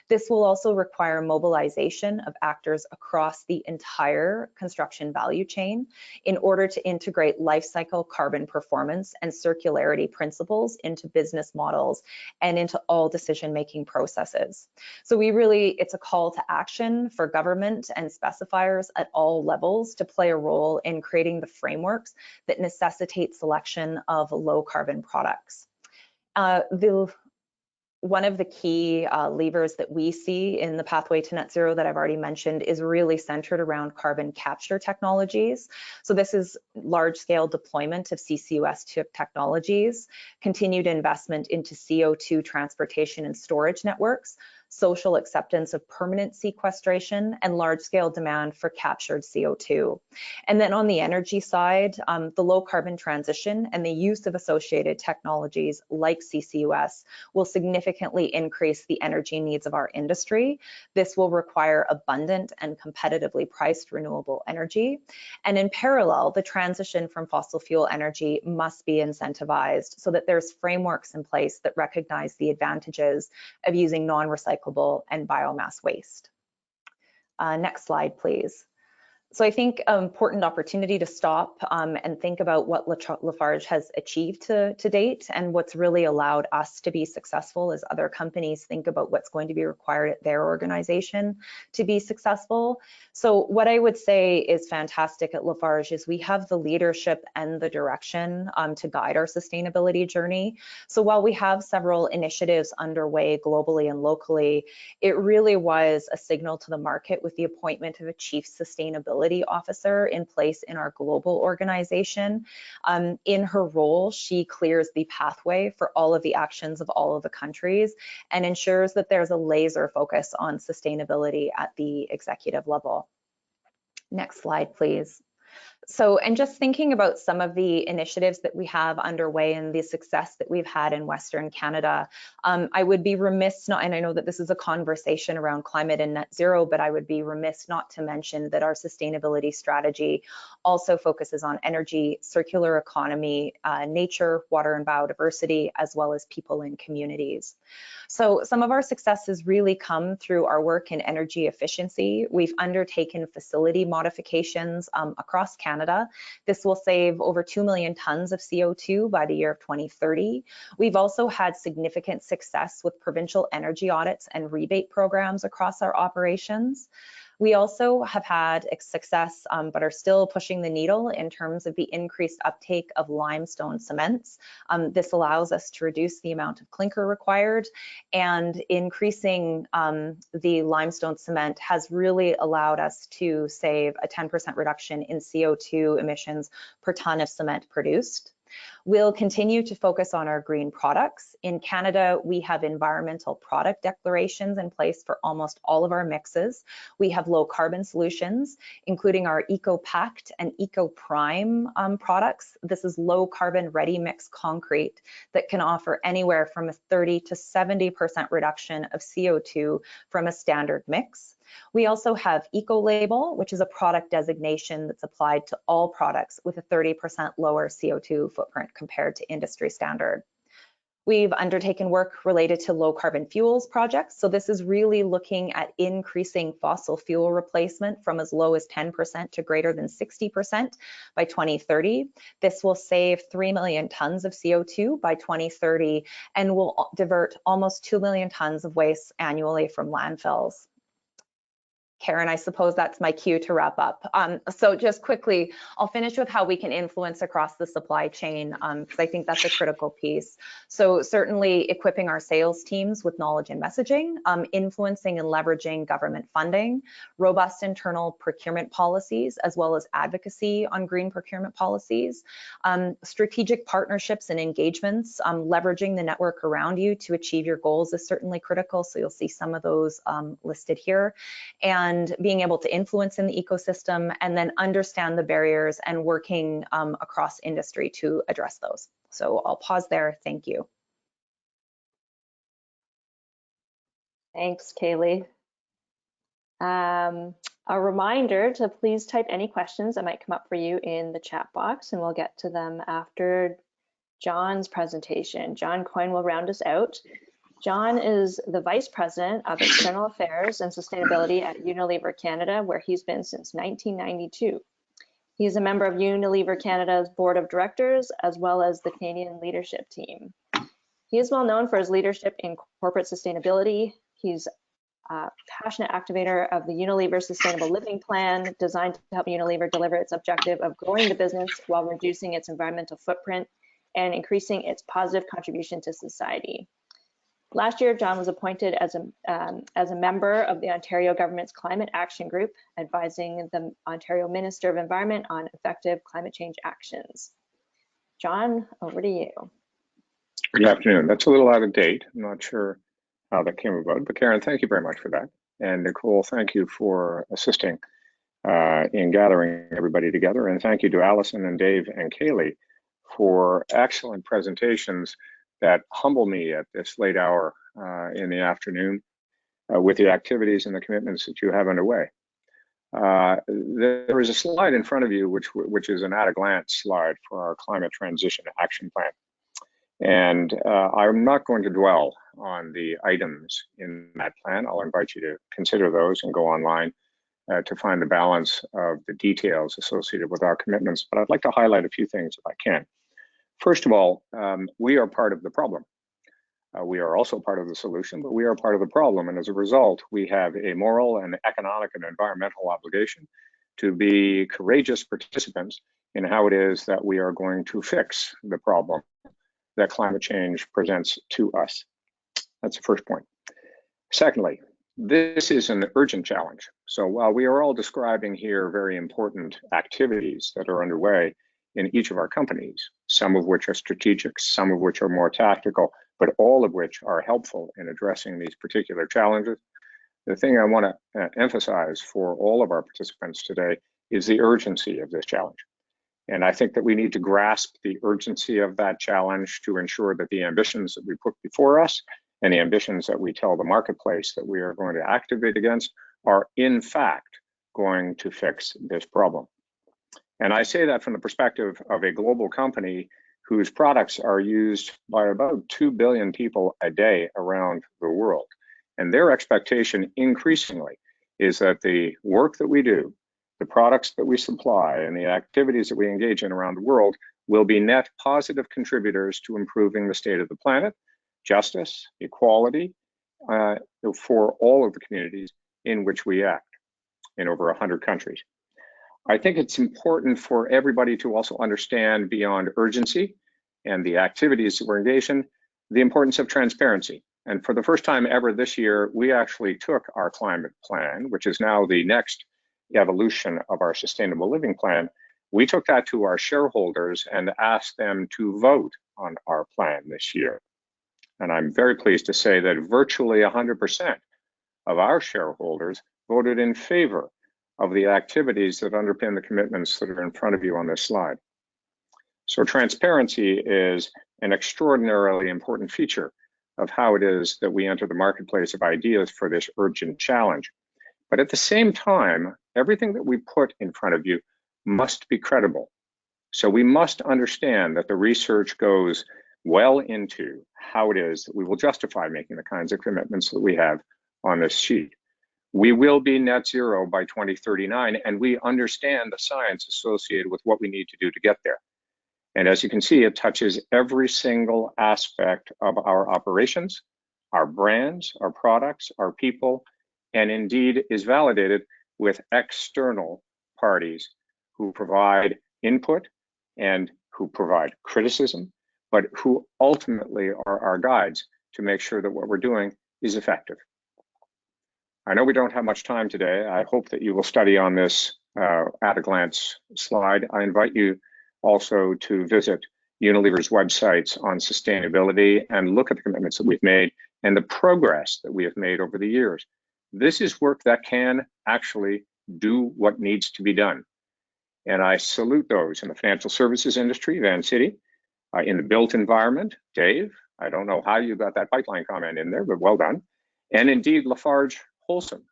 This will also require mobilization of actors across the entire construction value chain in order to integrate life cycle carbon performance and circularity principles into business models and into all decision-making processes. So it's a call to action for government and specifiers at all levels to play a role in creating the frameworks that necessitate selection of low carbon products. One of the key levers that we see in the pathway to net zero that I've already mentioned is really centered around carbon capture technologies. So this is large-scale deployment of CCUS technologies, continued investment into CO2 transportation and storage networks, social acceptance of permanent sequestration, and large-scale demand for captured CO2. And then on the energy side, the low carbon transition and the use of associated technologies like CCUS will significantly increase the energy needs of our industry. This will require abundant and competitively priced renewable energy. And in parallel, the transition from fossil fuel energy must be incentivized so that there's frameworks in place that recognize the advantages of using non-recyclable and biomass waste. Next slide, please. So I think an important opportunity to stop and think about what Lafarge has achieved to date and what's really allowed us to be successful as other companies think about what's going to be required at their organization to be successful. So what I would say is fantastic at Lafarge is we have the leadership and the direction to guide our sustainability journey. So while we have several initiatives underway globally and locally, it really was a signal to the market with the appointment of a chief sustainability sustainability officer in place in our global organization. In her role, she clears the pathway for all of the actions of all of the countries and ensures that there's a laser focus on sustainability at the executive level. Next slide, please. So, and just thinking about some of the initiatives that we have underway and the success that we've had in Western Canada, I would be remiss not, and I know that this is a conversation around climate and net zero, but I would be remiss not to mention that our sustainability strategy also focuses on energy, circular economy, nature, water and biodiversity, as well as people and communities. So some of our successes really come through our work in energy efficiency. We've undertaken facility modifications across Canada. This will save over 2 million tons of CO2 by the year of 2030. We've also had significant success with provincial energy audits and rebate programs across our operations. We also have had success, but are still pushing the needle in terms of the increased uptake of limestone cements. This allows us to reduce the amount of clinker required, and increasing the limestone cement has really allowed us to save a 10% reduction in CO2 emissions per ton of cement produced. We'll continue to focus on our green products. In Canada, we have environmental product declarations in place for almost all of our mixes. We have low carbon solutions, including our Eco-Pact and Eco-Prime products. This is low carbon ready mix concrete that can offer anywhere from a 30 to 70% reduction of CO2 from a standard mix. We also have Eco-Label, which is a product designation that's applied to all products with a 30% lower CO2 footprint compared to industry standard. We've undertaken work related to low carbon fuels projects. So this is really looking at increasing fossil fuel replacement from as low as 10% to greater than 60% by 2030. This will save 3 million tons of CO2 by 2030 and will divert almost 2 million tons of waste annually from landfills. Karen, I suppose that's my cue to wrap up. So just quickly, I'll finish with how we can influence across the supply chain, because I think that's a critical piece. So certainly equipping our sales teams with knowledge and messaging, influencing and leveraging government funding, robust internal procurement policies, as well as advocacy on green procurement policies, strategic partnerships and engagements, leveraging the network around you to achieve your goals is certainly critical. So you'll see some of those listed here. And being able to influence in the ecosystem, and then understand the barriers and working across industry to address those. So I'll pause there. Thank you. Thanks, Kaylee. A reminder to please type any questions that might come up for you in the chat box, and we'll get to them after John's presentation. John Coyne will round us out. John is the Vice President of External Affairs and Sustainability at Unilever Canada, where he's been since 1992. He's a member of Unilever Canada's Board of Directors, as well as the Canadian leadership team. He is well known for his leadership in corporate sustainability. He's a passionate activator of the Unilever Sustainable Living Plan, designed to help Unilever deliver its objective of growing the business while reducing its environmental footprint and increasing its positive contribution to society. Last year, John was appointed as a member of the Ontario government's Climate Action Group, advising the Ontario Minister of Environment on effective climate change actions. John, over to you. Good afternoon. That's a little out of date. I'm not sure how that came about, but Karen, thank you very much for that. And Nicole, thank you for assisting in gathering everybody together. And thank you to Allison and Dave and Kaylee for excellent presentations that humble me at this late hour in the afternoon with the activities and the commitments that you have underway. There is a slide in front of you, which is an at-a-glance slide for our climate transition action plan. And I'm not going to dwell on the items in that plan. I'll invite you to consider those and go online to find the balance of the details associated with our commitments. But I'd like to highlight a few things if I can. First of all, we are part of the problem. We are also part of the solution, but we are part of the problem. And as a result, we have a moral and economic and environmental obligation to be courageous participants in how it is that we are going to fix the problem that climate change presents to us. That's the first point. Secondly, This is an urgent challenge. So while we are all describing here very important activities that are underway in each of our companies, some of which are strategic, some of which are more tactical, but all of which are helpful in addressing these particular challenges, the thing I want to emphasize for all of our participants today is the urgency of this challenge. And I think that we need to grasp the urgency of that challenge to ensure that the ambitions that we put before us and the ambitions that we tell the marketplace that we are going to activate against are in fact going to fix this problem. And I say that from the perspective of a global company whose products are used by about 2 billion people a day around the world. And their expectation increasingly is that the work that we do, the products that we supply, and the activities that we engage in around the world will be net positive contributors to improving the state of the planet, justice, equality for all of the communities in which we act in over 100 countries. I think it's important for everybody to also understand beyond urgency and the activities that we're engaged in, the importance of transparency. And for the first time ever this year, we actually took our climate plan, which is now the next evolution of our sustainable living plan. We took that to our shareholders and asked them to vote on our plan this year. And I'm very pleased to say that virtually 100% of our shareholders voted in favor of the activities that underpin the commitments that are in front of you on this slide. So transparency is an extraordinarily important feature of how it is that we enter the marketplace of ideas for this urgent challenge. But at the same time, everything that we put in front of you must be credible. So we must understand that the research goes well into how it is that we will justify making the kinds of commitments that we have on this sheet. We will be net zero by 2039, and we understand the science associated with what we need to do to get there. And as you can see, it touches every single aspect of our operations, our brands, our products, our people, and indeed is validated with external parties who provide input and who provide criticism, but who ultimately are our guides to make sure that what we're doing is effective. I know we don't have much time today. I hope that you will study on this at a glance slide. I invite you also to visit Unilever's websites on sustainability and look at the commitments that we've made and the progress that we have made over the years. This is work that can actually do what needs to be done. And I salute those in the financial services industry, Van City, in the built environment, Dave. I don't know how you got that pipeline comment in there, but well done. And indeed, Lafarge Holcim,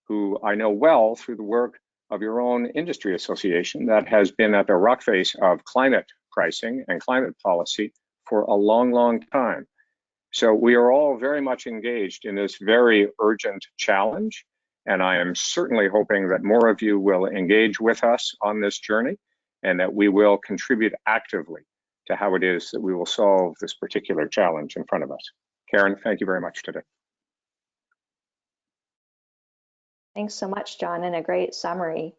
who I know well through the work of your own industry association that has been at the rock face of climate pricing and climate policy for a long, long time. So we are all very much engaged in this very urgent challenge. And I am certainly hoping that more of you will engage with us on this journey and that we will contribute actively to how it is that we will solve this particular challenge in front of us. Karen, thank you very much today. Thanks so much, John, and a great summary.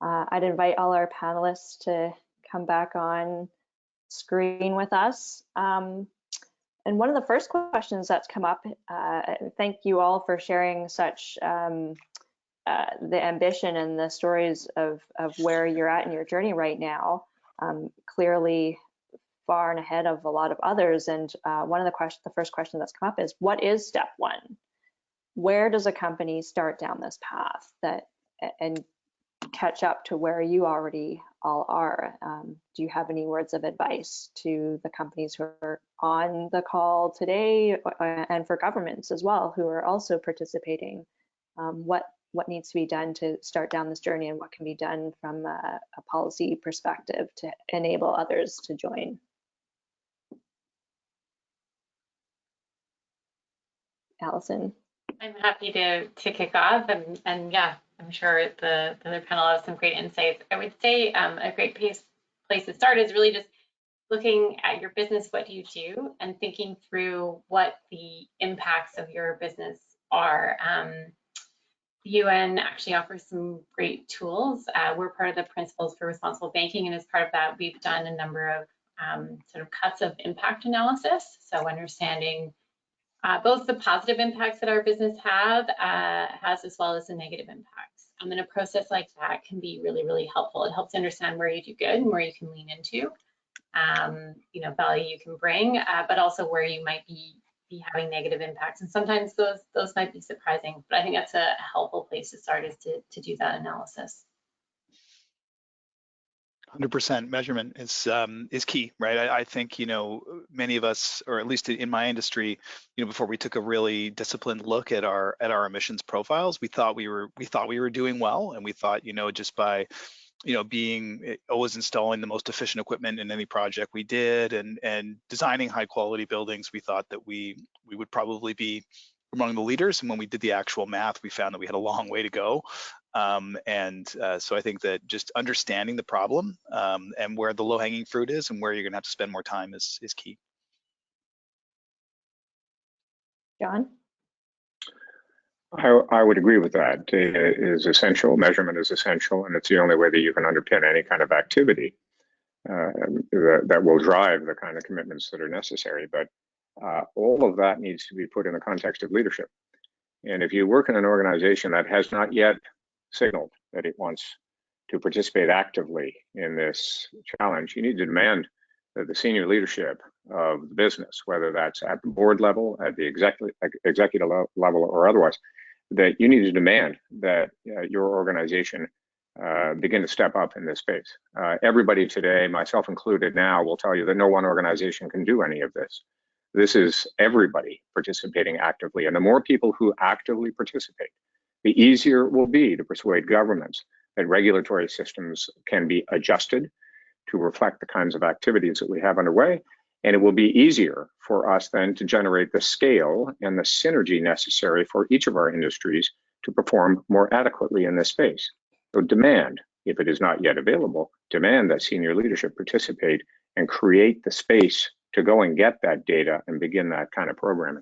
I'd invite all our panelists to come back on screen with us. And one of the first questions that's come up, thank you all for sharing such the ambition and the stories of where you're at in your journey right now. Clearly far and ahead of a lot of others. And one of the first question that's come up is, what is step one? Where does a company start down this path and catch up to where you already all are? Do you have any words of advice to the companies who are on the call today and for governments as well who are also participating? What needs to be done to start down this journey and what can be done from a policy perspective to enable others to join? Allison. I'm happy to kick off, and yeah, I'm sure the other panel has some great insights. I would say a great place to start is really just looking at your business, what do you do, and thinking through what the impacts of your business are. The UN actually offers some great tools. We're part of the Principles for Responsible Banking, and as part of that, we've done a number of sort of cuts of impact analysis. So understanding both the positive impacts that our business has as well as the negative impacts. And then a process like that can be really, really helpful. It helps understand where you do good and where you can lean into, value you can bring, but also where you might be having negative impacts. And sometimes those might be surprising, but I think that's a helpful place to start, is to do that analysis. 100% measurement is key, right? I think, many of us, or at least in my industry, before we took a really disciplined look at our emissions profiles, we thought we were doing well, and we thought, just by being always installing the most efficient equipment in any project we did, and designing high quality buildings, we thought that we would probably be among the leaders. And when we did the actual math, we found that we had a long way to go. So I think that just understanding the problem and where the low hanging fruit is and where you're gonna have to spend more time is key. John? I would agree with that. Data is essential, measurement is essential, and it's the only way that you can underpin any kind of activity that will drive the kind of commitments that are necessary. But all of that needs to be put in the context of leadership. And if you work in an organization that has not yet signaled that it wants to participate actively in this challenge, you need to demand that the senior leadership of the business, whether that's at the board level, at the executive level, or otherwise, that you need to demand that your organization begin to step up in this space. Everybody today, myself included now, will tell you that no one organization can do any of this. This is everybody participating actively. And the more people who actively participate, the easier it will be to persuade governments that regulatory systems can be adjusted to reflect the kinds of activities that we have underway. And it will be easier for us then to generate the scale and the synergy necessary for each of our industries to perform more adequately in this space. So demand, if it is not yet available, demand that senior leadership participate and create the space to go and get that data and begin that kind of programming.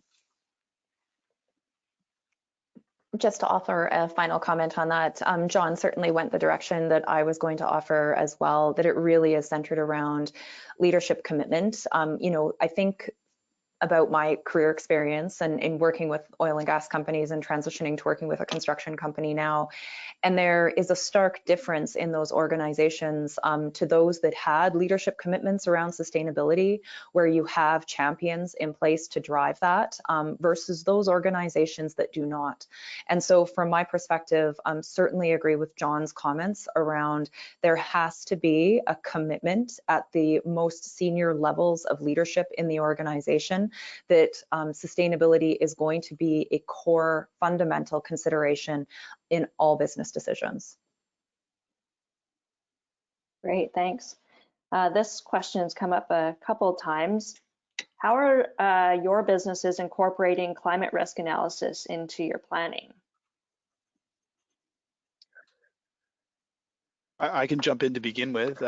Just to offer a final comment on that, John certainly went the direction that I was going to offer as well, that it really is centered around leadership commitment. I think about my career experience and in working with oil and gas companies and transitioning to working with a construction company now. And there is a stark difference in those organizations to those that had leadership commitments around sustainability, where you have champions in place to drive that, versus those organizations that do not. And so from my perspective, certainly agree with John's comments around there has to be a commitment at the most senior levels of leadership in the organization that sustainability is going to be a core fundamental consideration in all business decisions. Great, thanks. This question has come up a couple of times. How are your businesses incorporating climate risk analysis into your planning? I can jump in to begin with.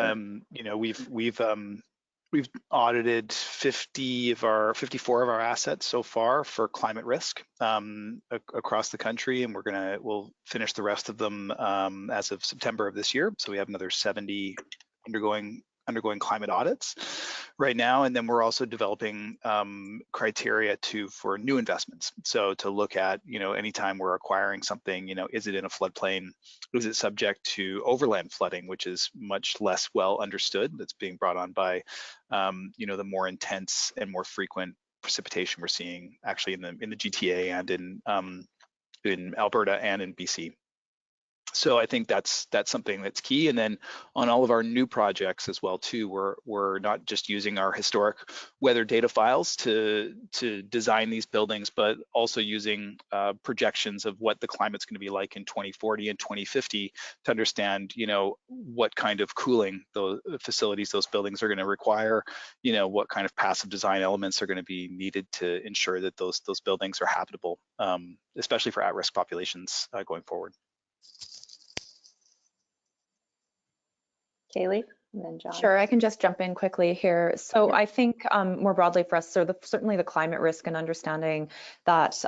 We've audited 54 of our assets so far for climate risk across the country, and we'll finish the rest of them as of September of this year. So we have another 70 undergoing climate audits right now, and then we're also developing criteria for new investments. So to look at, anytime we're acquiring something, is it in a floodplain? Is it subject to overland flooding, which is much less well understood? That's being brought on by, the more intense and more frequent precipitation we're seeing actually in the GTA and in Alberta and in BC. So I think that's something that's key. And then on all of our new projects as well too, we're not just using our historic weather data files to design these buildings, but also using projections of what the climate's going to be like in 2040 and 2050 to understand, what kind of cooling those facilities, those buildings are going to require, what kind of passive design elements are going to be needed to ensure that those buildings are habitable, especially for at-risk populations going forward. Kaylee? And then John. Sure, I can just jump in quickly here. So I think more broadly for us, so certainly the climate risk and understanding that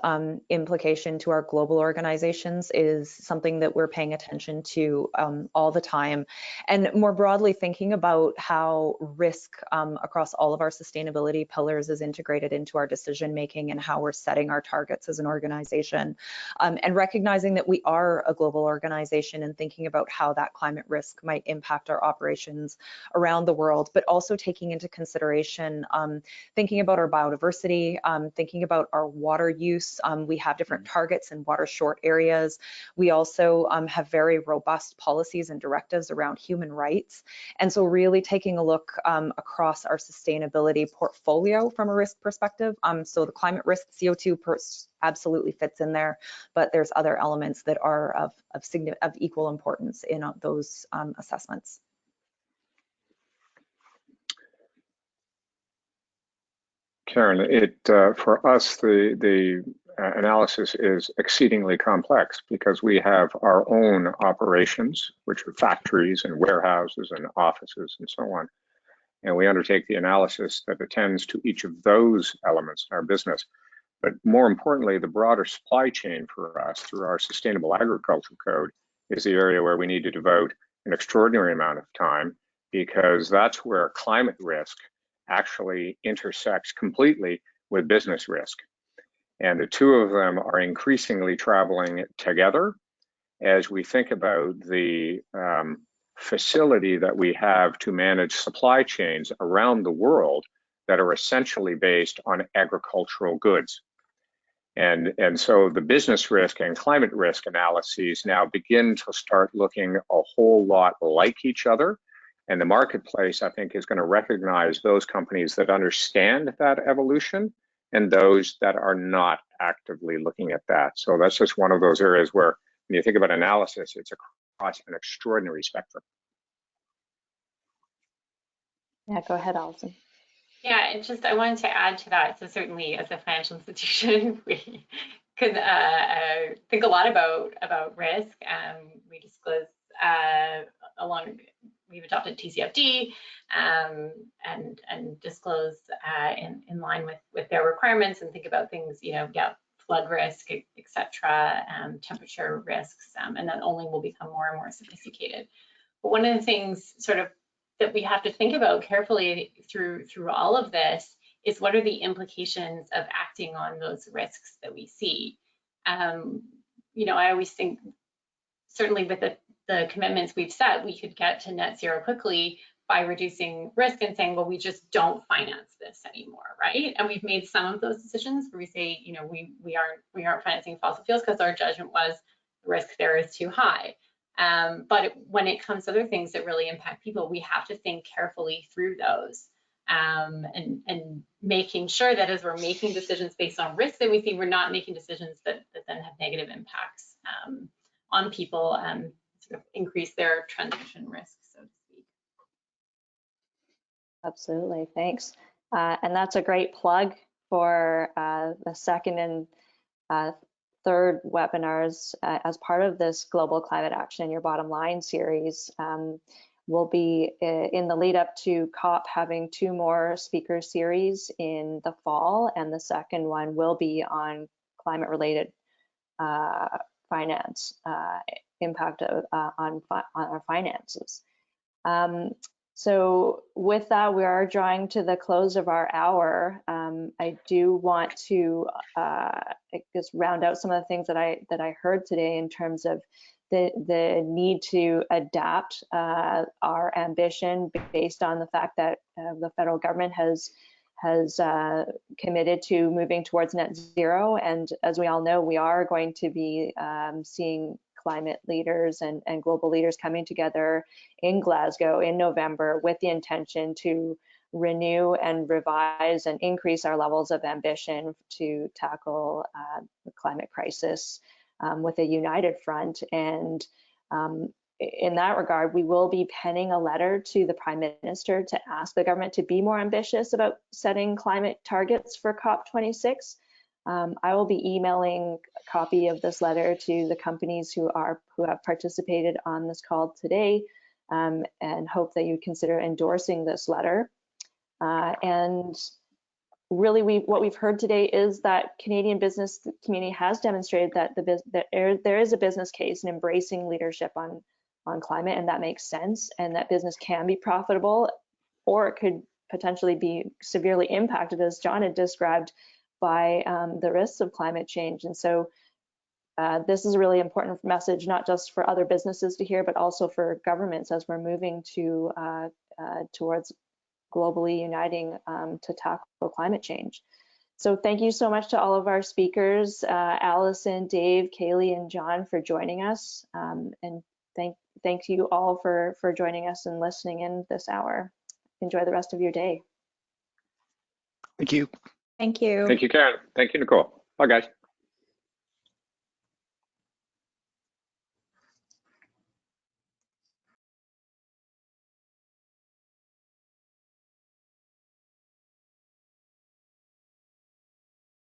implication to our global organizations is something that we're paying attention to all the time. And more broadly, thinking about how risk across all of our sustainability pillars is integrated into our decision making and how we're setting our targets as an organization. And recognizing that we are a global organization and thinking about how that climate risk might impact our operations around the world, but also taking into consideration, thinking about our biodiversity, thinking about our water use. We have different targets in water short areas. We also have very robust policies and directives around human rights. And so really taking a look across our sustainability portfolio from a risk perspective. So the climate risk, CO2 absolutely fits in there, but there's other elements that are of equal importance in those assessments. Karen, for us, the analysis is exceedingly complex because we have our own operations, which are factories and warehouses and offices and so on. And we undertake the analysis that attends to each of those elements in our business. But more importantly, the broader supply chain for us through our Sustainable Agriculture Code is the area where we need to devote an extraordinary amount of time, because that's where climate risk actually intersects completely with business risk. And the two of them are increasingly traveling together as we think about the facility that we have to manage supply chains around the world that are essentially based on agricultural goods. And so the business risk and climate risk analyses now begin to start looking a whole lot like each other. And the marketplace, I think, is going to recognize those companies that understand that evolution and those that are not actively looking at that. So that's just one of those areas where when you think about analysis, it's across an extraordinary spectrum. Yeah, go ahead, Alison. Yeah, it's just, I wanted to add to that. So certainly as a financial institution, we could think a lot about risk. We disclose we've adopted TCFD and disclose in line with their requirements, and think about things, flood risk, etc., temperature risks, and that only will become more and more sophisticated. But one of the things sort of that we have to think about carefully through all of this is, what are the implications of acting on those risks that we see? I always think, certainly with the commitments we've set, we could get to net zero quickly by reducing risk and saying, well, we just don't finance this anymore, right? And we've made some of those decisions where we say, we aren't financing fossil fuels because our judgment was the risk there is too high. But when it comes to other things that really impact people, we have to think carefully through those, and making sure that as we're making decisions based on risk that we see, we're not making decisions that then have negative impacts on people and sort of increase their transition risk, so to speak. Absolutely, thanks. And that's a great plug for the second and third webinars as part of this Global Climate Action in Your Bottom Line series. We'll be in the lead up to COP having 2 more speaker series in the fall, and the second one will be on climate related finance, impact on our finances. So with that, we are drawing to the close of our hour. I do want to just round out some of the things that I heard today in terms of the need to adapt our ambition based on the fact that the federal government has committed to moving towards net zero. And as we all know, we are going to be seeing climate leaders and global leaders coming together in Glasgow in November with the intention to renew and revise and increase our levels of ambition to tackle the climate crisis with a united front. And in that regard, we will be penning a letter to the Prime Minister to ask the government to be more ambitious about setting climate targets for COP26. I will be emailing a copy of this letter to the companies who have participated on this call today, and hope that you consider endorsing this letter. And really, what we've heard today is that Canadian business community has demonstrated that there is a business case in embracing leadership on climate, and that makes sense, and that business can be profitable, or it could potentially be severely impacted, as John had described, by the risks of climate change. And so this is a really important message, not just for other businesses to hear, but also for governments as we're moving to towards globally uniting to tackle climate change. So thank you so much to all of our speakers, Allison, Dave, Kaylee, and John, for joining us. And thank you all for joining us and listening in this hour. Enjoy the rest of your day. Thank you. Thank you. Thank you, Karen. Thank you, Nicole. Bye, guys.